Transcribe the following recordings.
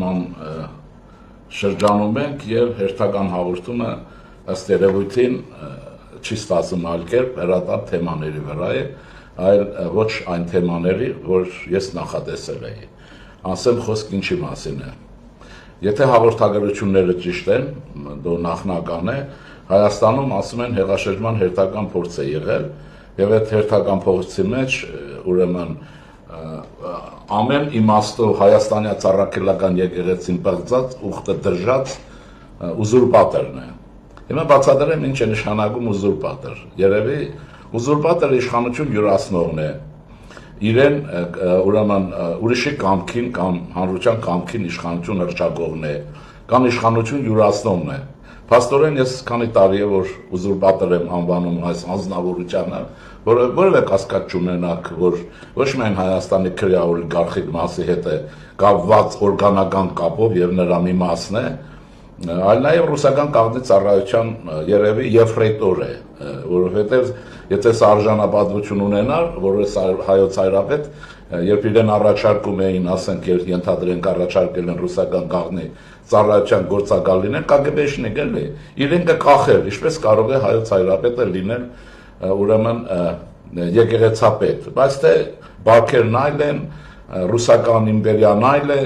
նման շրջանում ենք եւ հերթական հաղորդումը ըստ երևույթին չի ստացվում այլ կերպ հրատապ թեմաների վրա է, այլ ոչ այն թեմաների, որ ես նախատեսել էի։ Ասեմ խոսք ինչի մասին է։ Եթե հաղորդագրությունները ճիշտ են, դա նախնական է, Հայաստանում ասում են հեղաշրջման հերթական փորձ է եղել եւ այդ հերթական փորձի մեջ ուրեմն ամեն իմաստով հայաստանյա ծառայական եկեղեցին բաղձած ուխտը դրժած ուզուրպատորն է։ Հիմա բացատրեմ ինչ է նշանակում ուզուրպատոր։ Երևի ուզուրպատորը իշխանություն յուրացնողն է։ Իրեն ուրեմն ուրիշի կամքին կամ հանրության կամքին իշխանություն հռչակողն է կամ իշխանություն յուրացնողն է։ Փաստորեն ես քանի տարի է որ ուզուրպատոր եմ անվանում այս անձնավորությանը, որովհետև կասկած չունենաք, որ ոչ միայն Հայաստանի քրեա օլիգարխիկ մասի հետ է կապված օրգանական կապով եւ նրա մի մասն է, այլ նաեւ ռուսական կաղնի ծառայության երևի եֆրեյտոր է, որովհետև եթե սա արժանապատվություն ունենար, որպես հայոց հայրապետ, երբ իրեն առաջարկում էին, ասենք, ենթադրենք առաջարկել են ռուսական կաղնի ծառայության գործակալ լինել, KGB-շնիկ էլի, իրեն կկախեր, ինչպես կարող է հայոց հայրապետը լինել ուրեմն եկեղեցապետ, բայց թե բարքերն այլ են, ռուսական իմպերիան այլ է,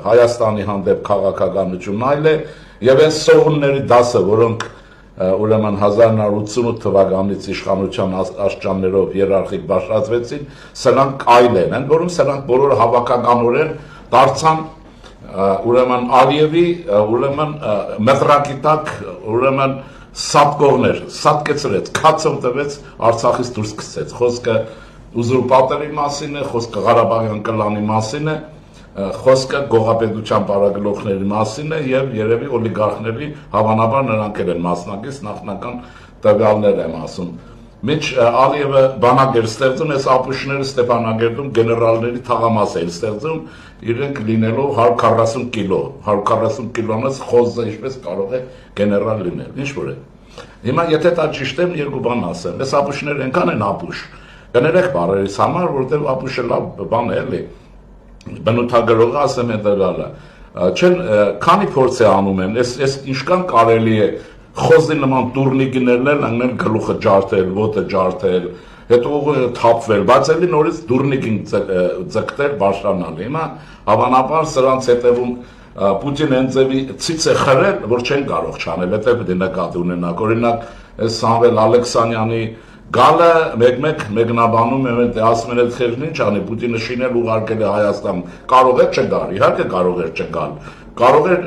Հայաստանի հանդեպ քաղաքականությունն այլ է, եւ այն սողունների դասը, որոնք ուրեմն 1988 թվականից իշխանության աշճաններով երարխիկ բաշխացվեցին, սրանք այլ են, ընդ որում սրանք բոլորը հավաքականորեն դարձան ուրեմն Ալիևի ուրեմն մետրակի տակ ուրեմն սատկողներ, սատկեցրեց, քացով տվեց Արցախից դուրս գցեց։ Խոսքը ուզուրպատորի մասին է, խոսքը Ղարաբաղյան կլանի մասին է, խոսքը գողապետության պարագլոխների մասին է եւ երևի օլիգարխների հավանաբար նրանք են մասնակից նախնական տվյալներ եմ ասում։ Մինչ Ալիևը բանակ էր ստեղծում, այս ապուշները Ստեփանագերդում գեներալների թաղամաս էին ստեղծում, իրենք լինելով 140 կիլո, 140 կիլոնից խոզը ինչպես կարող է գեներալ լինել, ինչ որ է։ Հիմա եթե դա ճիշտ եմ, երկու բան ասեմ, այս ապուշները այնքան են ապուշ, կներեք բարերից համար, որտեղ ապուշը լավ բան է, էլի։ Բնութագրողը ասեմ հետևյալը, չեն քանի փորձ է անում են, այս ինչքան կարելի է խոզի նման դուրնիկներն անգնել գլուխը ջարդել, ոտը ջարդել, հետո ուղղը թափվել, բայց էլի նորից դուրնիկին ձգտել, բաշխանալ։ Հիմա հավանաբար սրանց հետևում Պուտին ընձևի ցից է խրել, որ չեն կարող չանել, հետև դե նկատի ունենաք, օրինակ այս Սամվել Ալեքսանյանի գալը մեկ-մեկ մեկնաբանում եմ, ասում են այդ խեղճն ինչ անի, Պուտինը շինել ուղարկել է Հայաստան, կարող է չգալ, իհարկե կարող էր չգալ, կարող էր,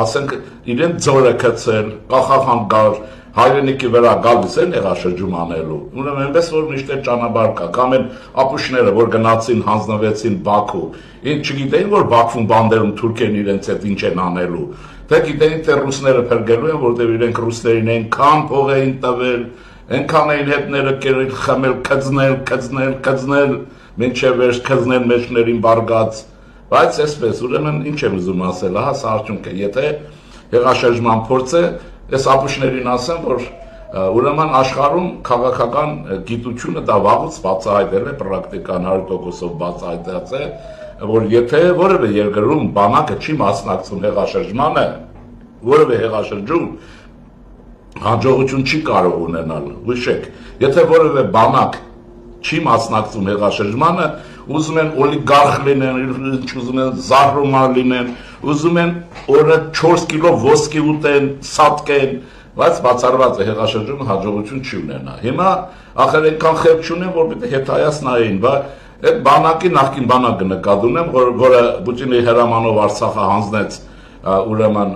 ասենք, իրեն ձորը գցել, կախախանգար, հայրենիքի վրա գալիս են հեղաշրջում անելու, ուրեմն այնպես որ միշտ ճանապարհ կա, կամ են ապուշները, որ գնացին հանձնվեցին Բաքու, ինչ չգիտեին, որ Բաքվում բանդերում թուրքերն իրենց հետ ինչ են անելու, թե գիտեին, թե ռուսները փրկելու են, որտեղ իրենք ռուսներին այնքան փող էին տվել, այնքան էին հետները կերել, խմել, կծնել, մինչև վերջ կծնել մեջներին բարգած, բայց այսպես, ուրեմն ինչ եմ ուզում ասել, հա, սա արդյունք է, եթե հեղաշրջման փորձ է, այս ապուշներին ասեմ, որ ուրեմն աշխարհում քաղաքական գիտությունը դա վաղուց բացահայտել է, պրակտիկան 100%-ով բացահայտած է, որ եթե որևէ երկրում բանակը չի մասնակցում հեղաշրջմանը, որևէ հեղաշրջում հաջողություն չի կարող ունենալ, հիշեք, եթե որևէ բանակ չի մասնակցում հեղաշրջմանը, ուզում են օլիգարխ լինեն, ուզում են զարհումար լինեն, ուզում են օրը 4 կիլո ոսկի ուտեն, սատկեն, բայց բացառված է հեղաշրջումը հաջողություն չի ունենա։ Հիմա ախր այնքան խելք չունեն, որ պետք է հետայացնային, բայց այդ բանակի նախկին բանակը նկատի ունեմ, որը Պուտինի հրամանով Արցախը հանձնեց ուրեմն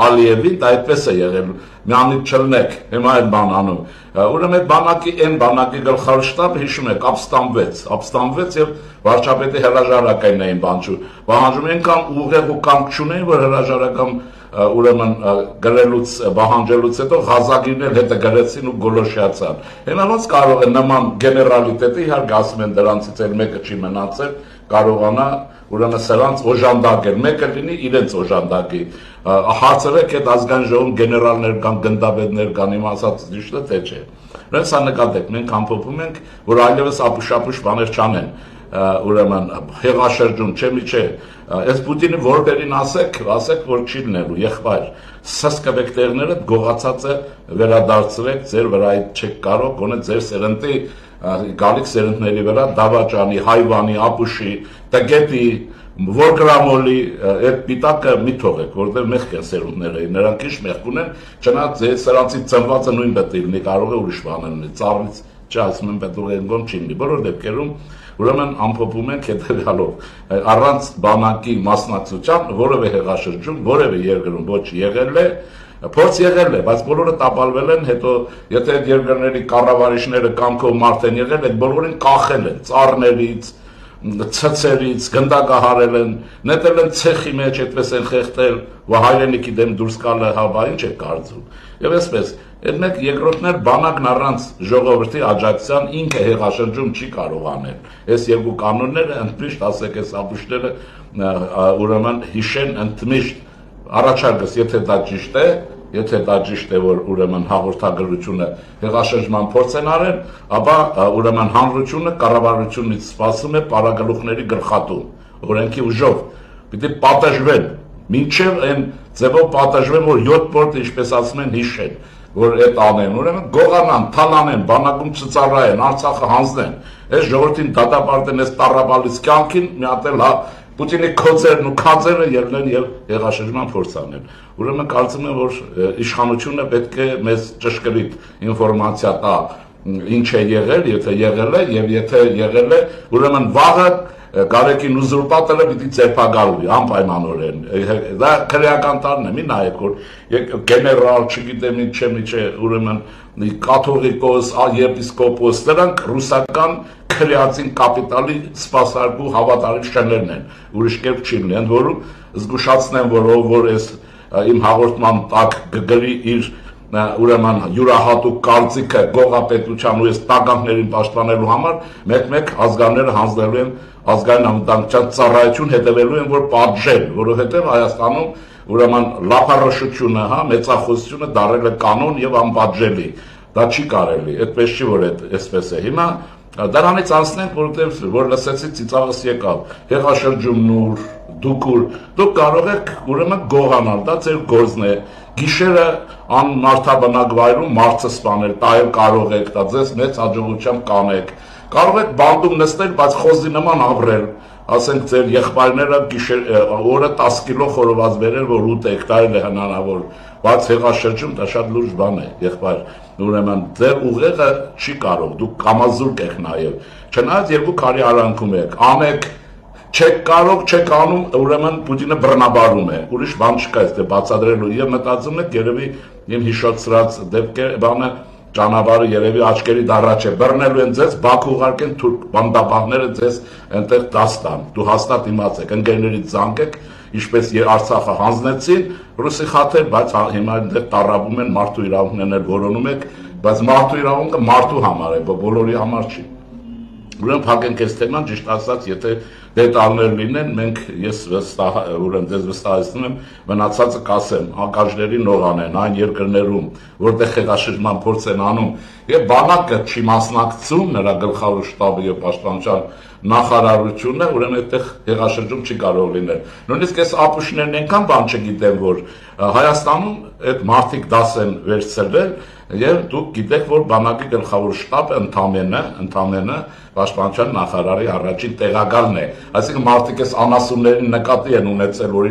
Ալիևին, դա այդպես է եղել, մի անիտ չլնեք, հիմա այդ բան անում, ուրեմն այն բանակի գլխավոր շտաբը հիշում եք, ապստամբվեց եւ վարչապետի հրաժարակային էին պահանջում, այնքան ուղեղ ու կամք չունեին, որ հրաժարական ուրեմն գրելուց պահանջելուց հետո Ղազագիրն էլ հետը գրեցին ու գոլոշիացան։ Հիմա ոնց կարող է նման գեներալիտետը, իհարկե ասում են դրանցից էլ մեկը չի մնացել, կարողանա ուրեմն սրանց օժանդակել, մեկը լինի իրենց օժանդակի, հարցրեք այդ ազգային ժողովում գեներալներ կան, գնդապետներ կան, իմ ասած ճիշտ է թե չէ։ Սա նկատեք, մենք ամփոփում ենք, որ այլևս ապուշ բաներ չանեն։ ուրեմն հեղաշրջում չէ միջե այս Պուտինի որբերին ասեք որ չի լինելու եղբայր սսկվեք տեղները գողացած է վերադարձրեք ձեր վրայից չեք կարող գոնե ձեր սերնդի գալիք սերնդների վրա դավաճանի հայվանի ապուշի տգետի որգրամոլի այդ պիտակը մի թողեք որտեղ մեղք են սերունդները նրանք ինչ մեղք ունեն չնայած սրանցից ծնվածը նույն պետք է լինի կարող է ուրիշ բան լինի ծառից չասում են պետք է գոմ չի լինի բոլոր դեպքերում ուրեմն ամփոփում ենք հետևյալով առանց բանակի մասնակցության որևէ հեղաշրջում որևէ երկրում ոչ եղել է փորձ եղել է բայց բոլորը տապալվել են հետո եթե այդ երկրների կառավարիչները կամքով մարդ են եղել այդ բոլորին կախել են ծառներից ցցերից գնդակահարել են նետել են ցեխի մեջ այդպես են խեղդել ու հայրենիքի դեմ դուրս գալը հա բա ինչ է կարծում եւ այսպես այդ մեկ երկրորդներ բանակն առանց ժողովրդի աջակցության ինքը հեղաշրջում չի կարող անել այս երկու կանոնները ընդմիշտ ասեք այս ապուշները ուրեմն հիշեն ընդմիշտ առաջարկս եթե դա ճիշտ է որ ուրեմն հաղորդագրությունը հեղաշրջման փորձ են արել ապա ուրեմն հանրությունը կառավարությունից սպասում է պարագլուխների գլխատում օրենքի ուժով պիտի պատժվեն մինչև այն ձևով պատժվեն որ 7 պորտ ինչպես ասում են հիշեն որ այդ անեն ուրեմն գողանան թալանեն բանակում ծծարայեն Արցախը հանձնեն այս ժողովրդին դատապարտեն այս տառապալից կյանքին մի հատ էլ հա Պուտինի քոցերն ու քածերը ելնեն եւ հեղաշրջման փորձ անեն ուրեմն կարծում եմ որ իշխանությունը պետք է մեզ ճշգրիտ ինֆորմացիա տա ինչ է եղել եթե եղել է եւ եթե եղել է ուրեմն վաղը Գարեկին ուզուրպատելը պիտի ձերբակալվի անպայմանորեն դա քրեական տարն է մի նայեք որ գեներալ չգիտեմ ինչ ուրեմն կաթողիկոս եպիսկոպոս դրանք ռուսական քրեացին կապիտալի սպասարկու հավատարիմ շներն են ուրիշ կերպ չի լինի ընդ որում զգուշացնեմ որ ով որ այս իմ հաղորդման տակ գգրի իր ուրեմն յուրահատուկ կարծիքը գողապետության ու այս տագանքներին պաշտպանելու համար մեկ ազգանները հանձնելու են ազգային անվտանգության ծառայություն հետևելու են որ պատժեն որովհետև Հայաստանում ուրեմն լափառաշությունը հա մեծախոսությունը դարել է կանոն եւ անպատժելի դա չի կարելի այդպես չի որ այսպես է հիմա դրանից անցնենք որովհետև որ լսեցի ծիծաղս եկավ հեղաշրջումն դուք կարող եք ուրեմն գողանալ դա ձեր գործն է գիշերը անմարդաբնակ վայրում մարդը սպանել դա էլ կարող եք դա ձեզ մեծ հաջողությամբ կանեք կարող եք բանդում նստել բայց խոզի նման ապրել ասենք ձեր եղբայրները օրը 10 կիլո խորոված բերել որ ուտեք դա էլ է հնարավոր բայց հեղաշրջում դա շատ լուրջ բան է եղբայր ուրեմն ձեր ուղեղը չի կարող դուք կամազուրկ եք նաև չնայած երկու քարի արանքում եք անեք չեք կարող չեք անում ուրեմն Պուտինը բռնաբարում է ուրիշ բան չկա այստեղ բացատրելու եւ մտածում եք երևի իմ հիշոցրած դեպքեր բանը ճանապարհը երևի աչքերի դառաջ է բռնելու են ձեզ Բաքու ուղարկեն թուրք բանդապահները ձեզ այնտեղ դաստան դու հաստատ իմացեք ընկերներից զանգեք ինչպես Արցախը հանձնեցին ռուսի խաթեր բայց հիմա այնտեղ տառապում են մարդու իրավունքներն էլ որոնում եք բայց մարդու իրավունքը մարդու համար է բոլորի համար չի ուրեմն փակենք այս թեման ճիշտ ասած եթե դետալներ լինեն մենք ես ուրեմն դες վստահեցնում եմ մնացածը կասեմ ակաժների նողանեն այն երկրներում որտեղ հեղաշրջման փորձ են անում եւ բանակը չի մասնակցում նրա գլխավոր շտաբը եւ պաշտպանության նախարարությունը ուրեմն այդտեղ հեղաշրջում չի կարող լինել նույնիսկ այս ապուշներն այնքան բան չգիտեն որ Հայաստանում այդ մարդիկ դաս են վերցրել եւ դուք գիտեք որ բանակի գլխավոր շտաբը ընդամենը պաշտպանության նախարարի առաջին տեղակալն է այսինքն մարդիկ այս անասուններին նկատի են ունեցել որ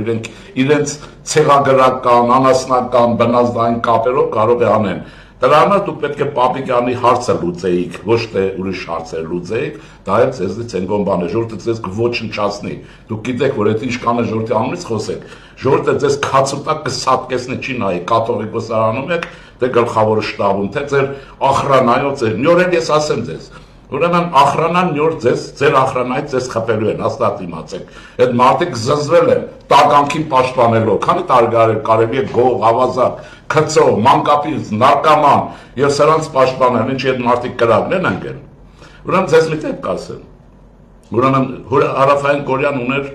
իրենց ցեղագրական անասնական բնազդային կապերով կարող է անեն դրա համար դուք պետք է Պապիկյանի հարցը լուծեիք ոչ թե ուրիշ հարցեր լուծեիք դա էլ ձեզնից են բան է ժողովուրդը ձեզ կոչնչացնի դուք գիտեք որ այդ ինչ կանը ժողովրդի անունից խոսեք ժողովուրդը ձեզ քացուտակ կսատկեսնի չի նայի կաթողիկոսարանում եք թե գլխավոր շտաբում թե ձեր ախրանայով ձեր նյորեն ես ասեմ ձեզ ուրեմն ախրանան նոր ձեր ախրանայից ձեզ խփելու են հաստատ իմացեք այդ մարդիկ զզվել են տականքին պաշտպանելով քանի տարի կարելի է գող ավազակ քծող մանկապից նարկաման եւ սրանց պաշտպանել ինչի այդ մարդիկ կրակն են անգել ուրեմն ձեզ մի տեպք ասեմ ուրեմն Հարավային Կորեան ուներ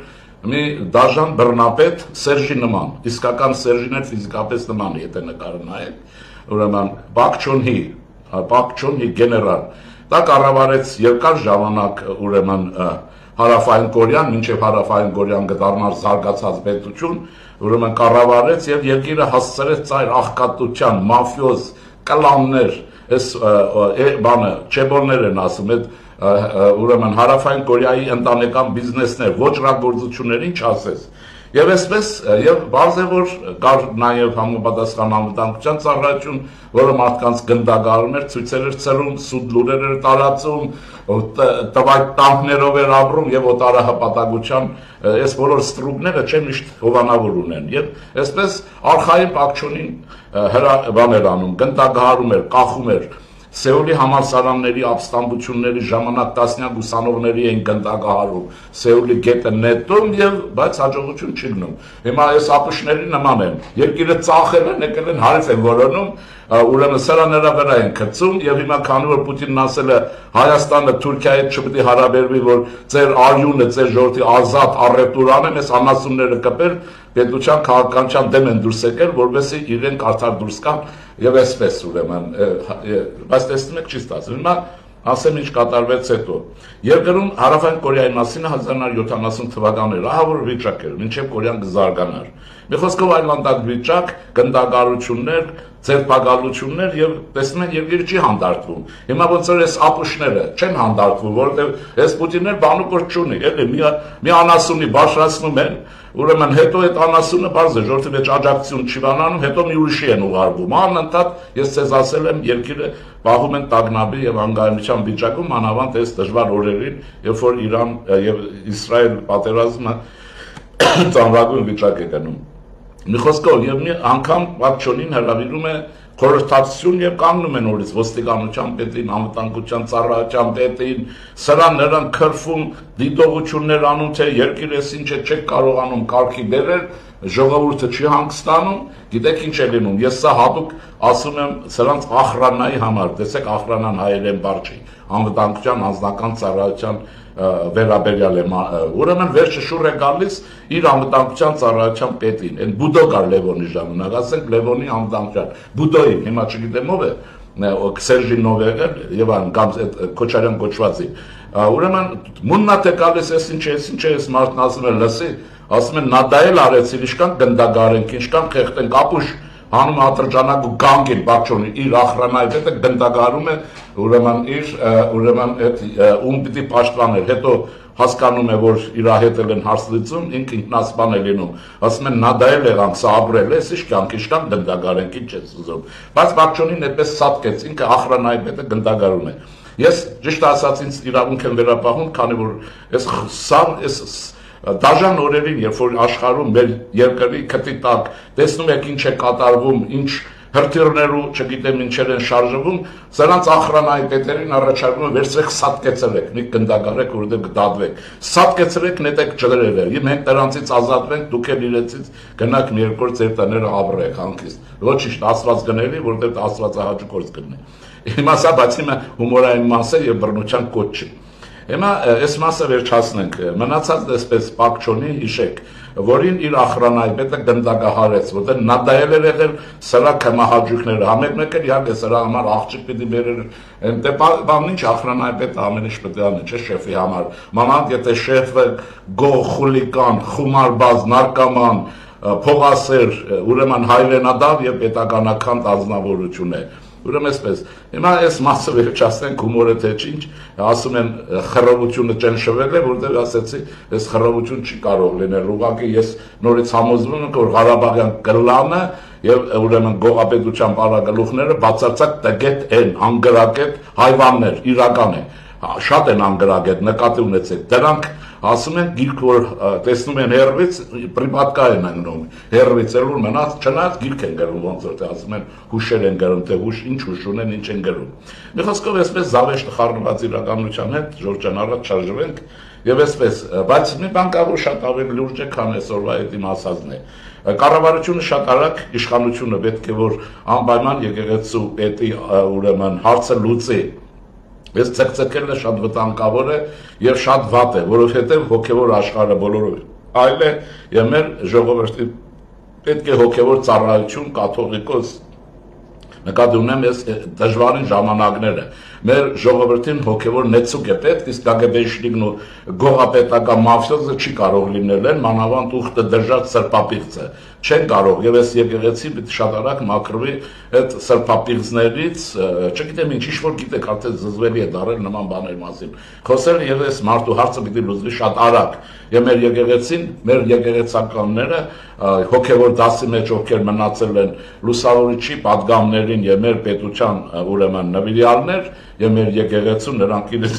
մի դաժան բռնապետ Սերժի նման իսկական Սերժին էլ ֆիզիկապես նման եթե նկարը նայեք ուրեմն Պակ Չոն Հի գեներալ դա կառավարեց երկար ժամանակ ուրեմն Հարավային Կորեան, մինչև Հարավային Կորեան կդառնար զարգացած պետություն, ուրեմն կառավարեց եւ երկիրը հասցրեց ծայր աղքատության, մաֆիոզ, կլաններ, այս բանը չեբորներ են ասում, այդ ուրեմն Հարավային Կորեայի ընտանեկան բիզնեսներ, ոճրագործություններ, ինչ ասես։ Եվ այսպես, եւ բարձ է, որ կար նաեւ համապատասխան անվտանգության ծառայություն, որը մարդկանց գնդակահարում էր, ցույցեր էր ցելում, սուտ լուրեր էր տարածում, տվայտ տանկներով էր ապրում եւ օտարահպատակության այս բոլոր ստրուկները չէ միշտ հովանավոր ունեն։ Եվ այսպես արխային Պակչոնին բաներ անում, գնդակահարում էր, կախում էր։ Սեուլի համալսարանների ապստամբությունների ժամանակ տասնյակ ուսանողների են գնդակահարում, Սեուլի գետը նետում եւ բայց հաջողություն չի գնում։ Հիմա այս ապուշների նման են։ Երկիրը ծախել են, եկել են հարիվ են որոնում, ուրեմն սրաներա վրա են գցում եւ հիմա քանի որ Պուտինն ասել է Հայաստանը Թուրքիայի հետ չպետք է հարաբերվի, որ ձեր արյունը, ձեր ժողովրդի ազատ առևտուր անեն, այս անասունները կպել պետության քաղաքականության դեմ են դուրս եկել, որովհետեւ իրենք արդար դուրս կան եւ այսպես ուրեմն բայց տեսնում եք չի ստացվում։ Հիմա ասեմ ինչ կատարվեց հետո։ Երկրում Հարավային Կորեայի մասին 1970 թվականներ ահա որ վիճակ էր, մինչև Կորեան կզարգանար։ Մի խոսքով այլանդակ վիճակ, գնդակահարություններ, ձերբակալություններ եւ տեսնում են երկիրը չի հանդարտվում։ Հիմա ոնց որ այս ապուշները չեն հանդարտվում, որովհետեւ այս Պուտիններ բանուկորտ չունի, էլի մի անասունի բարձրացնում են, ուրեմն հետո այդ անասունը բարձ է, ժողովրդի մեջ աջակցություն չի բանանում, հետո մի ուրիշի են ուղարկում։ Անընդհատ ես ցեզ ասել եմ, երկիրը պահում են տագնապի եւ անկայունության վիճակում, անավանդ այս դժվար օրերին, երբ որ Իրան եւ Իսրայել պատերազմը ծանրագույն վիճակ է գնում։ Մի խոսքով եւ մի անգամ Պակչոնին հրավիրում է խորհրդակցություն եւ կանգնում են օրից ոստիկանության պետին, անվտանգության ծառայության պետին, սրան նրան քրֆում, դիտողություններ անում, թե երկիրը ինչ է չեք կարողանում կարգի բերել, ժողովուրդը չի հանգստանում, գիտեք ինչ է լինում։ Ես սա հատուկ ասում եմ սրանց ախրանայի համար, տեսեք ախրանան հայերեն բառ չի, անվտանգության անձնական ծառայության վերաբերյալ է, ուրեմն վերջը շուռ է գալիս իր անվտանգության ծառայության պետին, այն Բուդո կար Լևոնի ժամանակ, ասենք Լևոնի անվտանգության, Բուդոին, հիմա չգիտեմ ով է, Սերժի Նովերը եւ կամ Քոչարյան կոչվածի, ուրեմն մուննատ է գալիս ինչ է, մարդն ասում է լսի, ասում են նա դա էլ արեցին, ինչքան գնդակահարենք, ինչքան խեղդենք, ապուշ հանում ատրճանակ ու գանգ են Պակչոնի իր ախրանայի պետը գնդակահարում է, ուրեմն ում պիտի պաշտպաներ, հետո հասկանում է, որ իր հետ են հարց լուծում, ինքը ինքնասպան է լինում, ասում են նա դա էլ եղանք, սա ապրել է, ինչ կյանք, ինչքան գնդակահարենք, ինչ ես ուզում, բայց Պակչոնին այդպես սատկեց, ինքը ախրանայի պետը գնդակահարում է։ Ես ճիշտ ասած ինձ իրավունք եմ վերապահում, քանի որ այս դաժան օրերին, երբ որ աշխարհում մեր երկրի քթի տակ տեսնում եք ինչ է կատարվում, ինչ հրթիռներու, չգիտեմ ինչեր են շարժվում, սրանց ախրանայի պետերին առաջարկում է վերցրեք սատկեցրեք, մի գնդակահարեք, որովհետև կդատվեք, սատկեցրեք, նետեք ջրերը, եւ մենք նրանցից ազատվենք, դուք էլ իրենցից գնաք մի երկու օր ձեր տները ապրեք հանգիստ, ոչինչ Աստված գնելի, որովհետև Աստվածը հաճույքորձ գտնի։ Հիմա սա բացի հումորային մասը եւ բռնության կոչ չի։ Հիմա այս մասը վերջացնենք, մնացած դեսպես Պակչոնի հիշեք, որին իր ախրանայի պետը գնդակահարեց, որտեղ նա դա էլ էր եղել սրա կմահաճույքները, համեկ էլ իհարկե սրա համար աղջիկ պիտի բերեր, դե բան ինչ ախրանայի պետը ամեն ինչ պետք է անի, չէ՞ շեֆի համար, մանավանդ եթե շեֆը գող, խուլիկան, խումարբազ, նարկոման, փողասեր, ուրեմն հայրենադավ եւ պետականական ազնվորություն է։ Ուրեմն այսպես, հիմա այս մասը վերջացնենք հումորը թե ինչ, ասում են խռովությունը ճնշվել է, որտեղ ասեցի, այս խռովություն չի կարող լինել, ուղղակի ես նորից համոզվում եմ, որ Ղարաբաղյան կլանը եւ ուրեմն գողապետության պարագլուխները բացարձակ տգետ են, անգրագետ հայվաններ, իրական է, շատ են անգրագետ, նկատի ունեցեք, դրանք ասում են գիրք, որ տեսնում են հերվից, պրիպատկա են անգնում, հերվից էլ որ մնաց, չնայած գիրք են գրում, ոնց որ թե ասում են հուշեր են գրում, թե ինչ հուշ ունեն, ինչ են գրում։ Մի խոսքով այսպես զավեշտ խառնված իրականության հետ Ժորժան առաջ շարժվենք եւ այսպես, բայց մի բան կա, որ շատ ավելի լուրջ է, քան այսօրվա այդ իմ ասածն է։ Կառավարությունը շատ արագ իշխանությունը պետք է որ անպայման եկեղեցու պետի ուրեմն հարցը լուծի։ Այս ցկցկելը շատ վտանգավոր է եւ շատ վատ է, որովհետեւ հոգեվոր աշխարհը բոլորով այլ է եւ մեր ժողովրդի պետք է հոգեվոր ծառայություն, կաթողիկոս նկատի ունեմ ես դժվարին ժամանակները մեր ժողովրդին հոգևոր նեցուկ է պետք, իսկ ԿԳԲ-շնիկն ու գողապետական մաֆիոզը չի կարող լինել են, մանավանդ ուխտը դժած սրբապիղծը չեն կարող եւ այս եկեղեցի պիտի շատ արագ մաքրվի այդ սրբապիղծներից, չգիտեմ ինչ որ գիտեք, արդեն զզվելի է դարել նման բաների մասին։ Խոսել եւ այս մարդու հարցը պիտի լուծվի շատ արագ։ Եվ մեր եկեղեցին, մեր եկեղեցականները հոգևոր դասի մեջ ովքեր մնացել են լուսավորիչի պատգամներին եւ մեր պետության ուրեմն նվիրյալներ եւ մեր եկեղեցու նրանք իրենց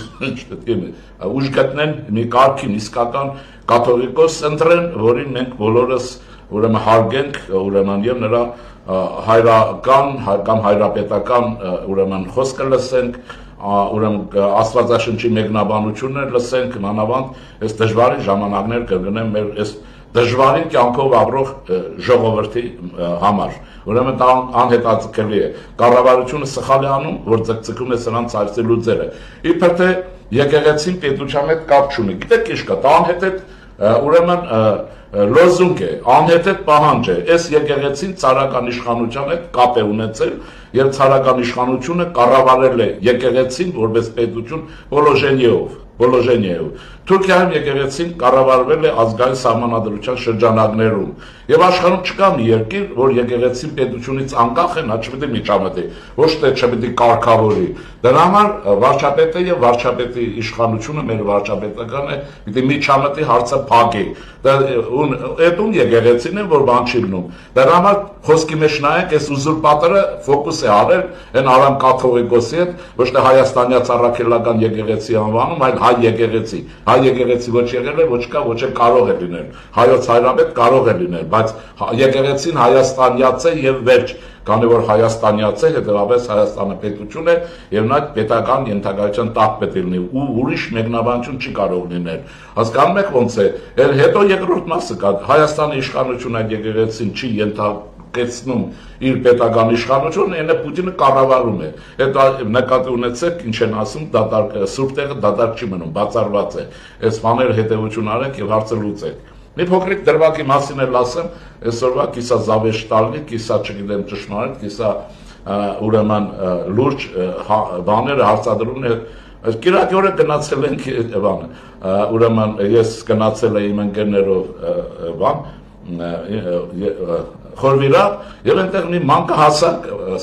ուժ գտնեն մի կարգին իսկական կաթողիկոս ընտրեն, որին մենք բոլորս ուրեմն հարգենք ուրեմն եւ նրա հայրական կամ հայրապետական ուրեմն խոսքը լսենք, ուրեմն Աստվածաշնչի մեկնաբանություններ լսենք, մանավանդ այս դժվարին ժամանակներ կգնեն մեր այս դժվարին կյանքով ապրող ժողովրդի համար։ Ուրեմն դա անհետաձգելի է։ Կառավարությունը սխալ է անում, որ ձգձգում է սրանց այցի լուծերը։ Իբր թե եկեղեցին պետության հետ կապ չունի։ Գիտեք ինչ կա, դա անհետետ ուրեմն լոզունգ է, անհետետ պահանջ է։ Այս եկեղեցին ցարական իշխանության հետ կապ է ունեցել եւ ցարական իշխանությունը կառավարել է եկեղեցին որպես պետություն Բոլոժենիեով։ Թուրքիայում եկեղեցին կառավարվել է ազգային սահմանադրության շրջանակներում եւ աշխարհում չկա մի երկիր, որ եկեղեցին պետությունից անկախ է, նա չպետք է միջամտի, ոչ թե չպետք է կարգավորի։ Դրա համար վարչապետը եւ վարչապետի իշխանությունը մեր վարչապետական է, պիտի միջամտի հարցը փակի։ Այդ ուն եկեղեցին է, որ բան չի լինում։ Դրա համար խոսքի մեջ նայեք, այս ուզուրպատորը ֆոկուս է արել այն Արամ կաթողիկոսի հետ, ոչ թե հայաստանյա ցառաքելական եկեղեցի անվանում, այլ հայ եկեղեցի։ Հայ եկեղեցի ոչ եղել է, ոչ կա, ոչ է կարող է լինել։ Հայոց հայրապետ կարող է լինել, բայց եկեղեցին հայաստանյաց է եւ վերջ, քանի որ հայաստանյաց է, հետեւաբար Հայաստանը պետություն է եւ նա պետական ենթակայության տակ պետք է լինի ու ուրիշ մեկնաբանություն չի կարող լինել։ Հասկանում եք ոնց է։ Հետո երկրորդ մասը կա, Հայաստանի իշխանությունը այդ եկեղեցին չի ենթակեցնում իր պետական իշխանությունը, այնը Պուտինը կառավարում է։ Հետո նկատի ունեցեք, ինչ են ասում, դատարկ սուրբ տեղը դատարկ չի մնում, բացառված է։ Այս բաները հետեւություն արեք եւ հարցը լուծեք։ Մի փոքրիկ դրվագի մասին էլ ասեմ, այսօրվա կիսա զավեշտալի, կիսա չգիտեմ ճշմարիտ, կիսա ուրեմն լուրջ բաները հարցադրումներ Կիրակի օրը գնացել ենք բանը, ուրեմն ես գնացել եմ իմ ընկերներով խորվիրա եւ այնտեղ մի մանկահասակ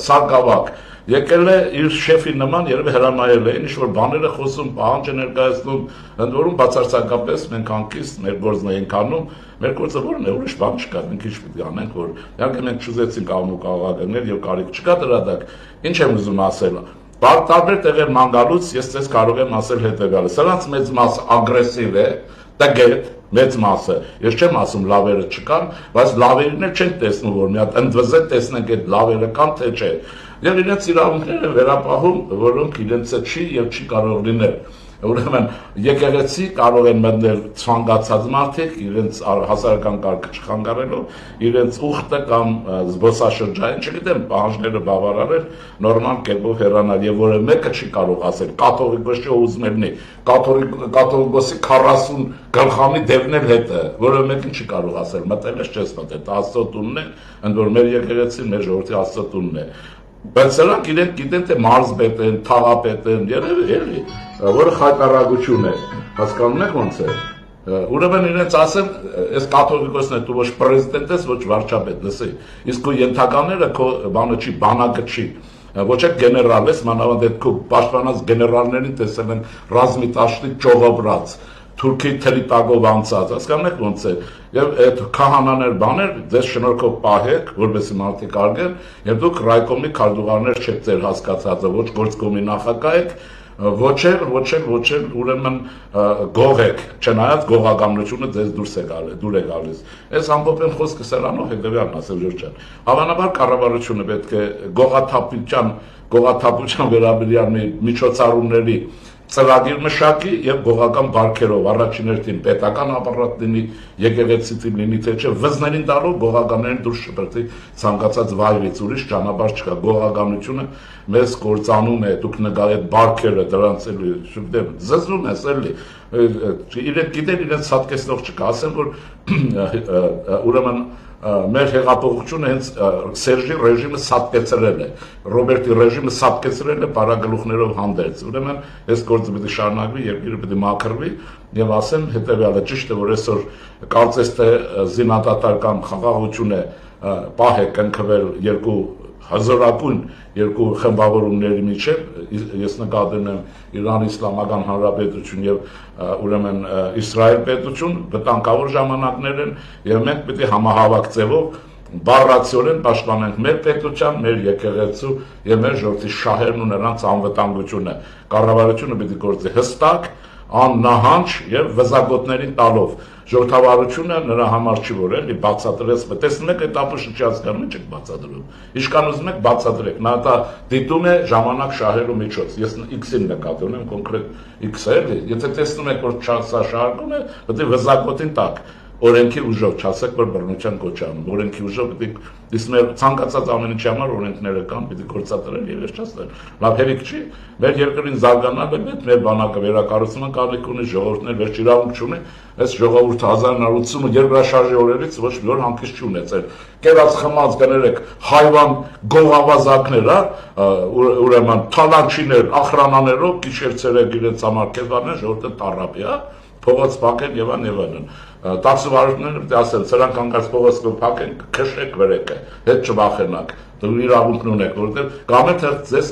սակավակ եկել է իր շեֆի նման երևի հրամայել է, ինչ որ բաները խոսում, պահանջ է ներկայացնում, ընդ որում բացարձակապես մենք անկիստ մեր գործն ենք անում, մեր գործը որն է, ուրիշ բան չկա, մենք ինչ պետք է անենք, որ իհարկե մենք չուզեցինք աղմուկ աղաղակներ եւ կարիք չկա դրա դակ, ինչ եմ ուզում ասել։ Տարբեր տեղեր ման գալուց ես ձեզ կարող եմ ասել հետեւյալը. սրանց մեծ մասը ագրեսիվ է, տգետ, մեծ մասը։ Ես չեմ ասում լավերը չկան, բայց լավերին էլ չեն տեսնում, որ մի հատ ընդվզել տեսնենք այդ լավերը կան թե չէ։ Եվ իրենց իրավունքները վերապահում, որոնք իրենց չի եւ չի կարող լինել։ Ուրեմն եկեղեցի կարող են մտնել ցանկացած մարդիկ իրենց հասարակական կարգը չխանգարելով, իրենց ուխտը կամ զբոսաշրջային, չգիտեմ, պահանջները բավարարել, նորմալ կերպով հեռանալ եւ որը մեկը չի կարող ասել, կաթողիկոս չի ուզում լինի, կաթողիկոսի 40 գլխամի դեպնել հետը, որը մեկը չի կարող ասել, մտել ես չես մտել, դա Աստծո տունն է, ընդ որ մեր եկեղեցին մեր ժողովրդի Աստծո տունն է։ Բայց սրանք իրենք գիտեն թե մարզպետ են, թաղապետ են, երևի էլի, որը խայտարագություն է, հասկանում եք ոնց է։ Ուրեմն իրենց ասեմ, այս կաթողիկոսն է դու ոչ պրեզիդենտ ես, ոչ վարչապետ, լսի, իսկ քո ենթակաները քո բանը չի, բանակը չի, ոչ է գեներալ ես, մանավանդ այդ քո պաշտպանած գեներալներին տեսել են ռազմի տաշտի ճողոբրած, Թուրքի թելի տակով անցած, հասկանում եք ոնց է, եւ այդ քահանաներ բաներ ձեզ շնորհքով պահեք, որովհետեւ մարդիկ արգեն, եւ դուք ռայկոմի քարտուղարներ չեք ձեր հասկացածը, ոչ գործկոմի նախագահ եք, ոչ էլ ուրեմն գող եք, չնայած գողականությունը ձեզ դուր է գալիս։ Այս ամբողջ խոսքը սրանով հետեւյալն ասել Ժորժան։ Հավանաբար կառավարությունը պետք է գողաթափության վերաբերյալ միջոցառումների ծրագիր մշակի եւ գողական բարքերով առաջին հերթին պետական ապարատ լինի, եկեղեցի լինի, թե չէ վզներին տալով գողականներին դուրս շպրտի ցանկացած վայրից, ուրիշ ճանապարհ չկա։ Գողականությունը մեզ կործանում է, դուք նկարեք բարքերը դրանց էլի, շուտով զզվում ես էլի։ Իրենք գիտեն իրենց հատկեցնող չկա, ասեմ որ ուրեմն մեր հեղափոխությունը հենց Սերժի ռեժիմը սատկեցրել է, Ռոբերտի ռեժիմը սատկեցրել է պարագլուխներով հանդերձ։ Ուրեմն այս գործը պետք է շարունակվի, երկիրը պետք է մաքրվի եւ ասեմ հետեւյալը, ճիշտ է, որ այսօր կարծես թե զինադատար կամ խաղաղություն է պահ է կնքվել երկու հազարակույն երկու խմբավորումների միջև, ես նկատում եմ Իրանի Իսլամական Հանրապետություն եւ ուրեմն Իսրայել պետություն, վտանգավոր ժամանակներ են եւ մենք պետք է համահավաք ձևով բառացիորեն պաշտպանենք մեր պետության, մեր եկեղեցու եւ մեր ժողովրդի շահերն ու նրանց անվտանգությունը։ Կառավարությունը պետք է գործի հստակ, աննահանջ եւ վզագոտներին տալով։ Ժողովրդավարությունը նրա համար չի որ էլի բացատրես, տեսնում եք այդ ապուշը չի հասկանում, ինչ եք բացատրում։ Ինչքան ուզում եք բացատրեք, նա դա դիտում է ժամանակ շահելու միջոց։ Ես X-ին նկատում եմ կոնկրետ X-ը էլի, եթե տեսնում եք որ սա շահարկում է, պետք է վզագոտին տակ։ Օրենքի ուժով չասեք, որ բռնության կոչանում, օրենքի ուժով պետք է դիսմեր ցանկացած ամեն ինչի համար օրենքները կան, պետք է գործադրել եւ վերջացնել։ Լավ հերիք չի, մեր երկրին զարգանալ է պետք, մեր բանակը վերակառուցումը կարիք ունի, ժողովուրդն էլ վերջ իրավունք չունի, այս ժողովուրդը 1980 երկրաշարժի օրերից ոչ մի օր հանգիստ չի ունեցել։ Կերած խմած գներեք հայվան գողավազակներ, ուրեմն թալանչիներ, ախրանաներով գիշեր-ցերեկ իրենց համար կերվարներ ժողովուրդը տարապի, փողոց փակեն եւ այլն։ Տաքսիվարությունները պետք է ասեն, սրանք հանկարծ փողոց կփակեն, քշեք վրեկը, հետ չվախենաք, դու իրավունքն ունեք, որովհետեւ կամ էլ ձեզ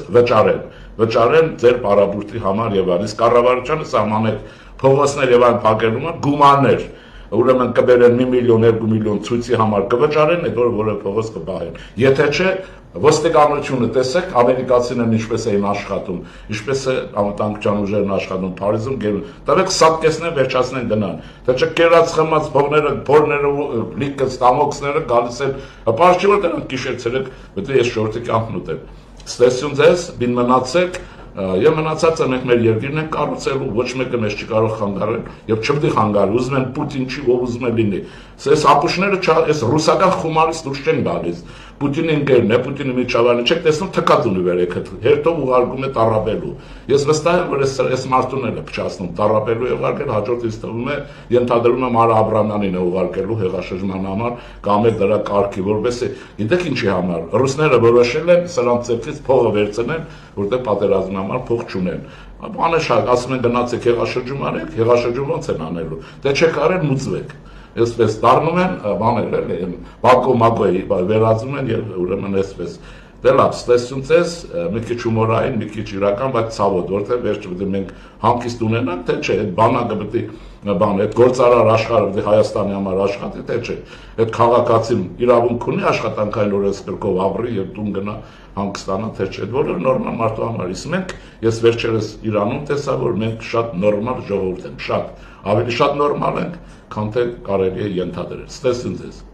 վճարեն ձեր պարապուրտի համար եւ այլն։ Իսկ կառավարությունը սահմանեք փողոցներ եւ այլն փակելու գումարներ, ուրեմն կբերեն 1 միլիոն, 2 միլիոն ցույցի համար կվճարեն, այդ որը փողոց կբահեն։ Եթե չէ, ոստիկանությունը տեսեք, ամերիկացիներն ինչպես էին աշխատում, ինչպես է անվտանգության ուժերն աշխատում Փարիզում, գերում։ Տվեք սատկեսներ վերջացնեն գնան։ Թե չէ կերած խմած փորները, լիքը ստամոքսները գալիս են, պարզ չի որ դրանք գիշեր-ցերեկ պետք է ես շորտի կյանքն ուտել։ Ստեսություն ձեզ, բին մնացեք եւ մնացածը մենք մեր երկիրն ենք կառուցելու, ոչ մեկը մեզ չի կարող խանգարել եւ չպետք է խանգարի, ուզում են Պուտին չի, ով ուզում է լինի։ Այս ապուշները, այս ռուսական խումարից դուրս չեն գալիս։ Պուտինի ընկերն է, Պուտինի միջավայրն չեք տեսնում թքած ունի վերեքը, հերթով ուղարկում է տառապելու։ Ես վստահ եմ, որ այս մարդուն էլ է փչացնում տառապելու ուղարկել, հաջորդ ինձ թվում է, ենթադրում եմ Արա Աբրամյանին է ուղարկելու հեղաշրջման համար կամ էլ դրա կարգի, որովհետեւ գիտեք ինչի համար։ Ռուսները որոշել են սրանց ծեփից փողը վերցնել, որտեղ պատերազմի համար փող չունեն։ Անշարժ ասում են գնացեք հեղաշրջում արեք, հեղաշրջում ոնց են անելու։ Դե չեք արել մուծվեք։ Այսպես դառնում են բաներ էլի, բակո-մակոյի վերածում են եւ ուրեմն այսպես։ Դե լավ, ստեսություն ձեզ, մի քիչ հումորային, մի քիչ իրական, բայց ցավոտ, որտեղ վերջը պետք է մենք հանգիստ ունենանք, թե չէ, այդ բանակը պետք է բան, այդ գործարար աշխարհը պետք է Հայաստանի համար աշխատի, թե չէ։ Այդ քաղաքացին իրավունք ունի աշխատանքային օրենսգրքով ապրի եւ տուն գնա հանգստանա, թե չէ։ Այդ բոլորը նորմալ մարդու համար։ Իսկ մենք, ես վերջերս Իրանում տեսա, որ մենք շատ նորմալ ժողովուրդ ենք, շատ ավելի շատ նորմալ ենք, քան թե կարելի է ենթադրել։ Ստեսություն ձեզ։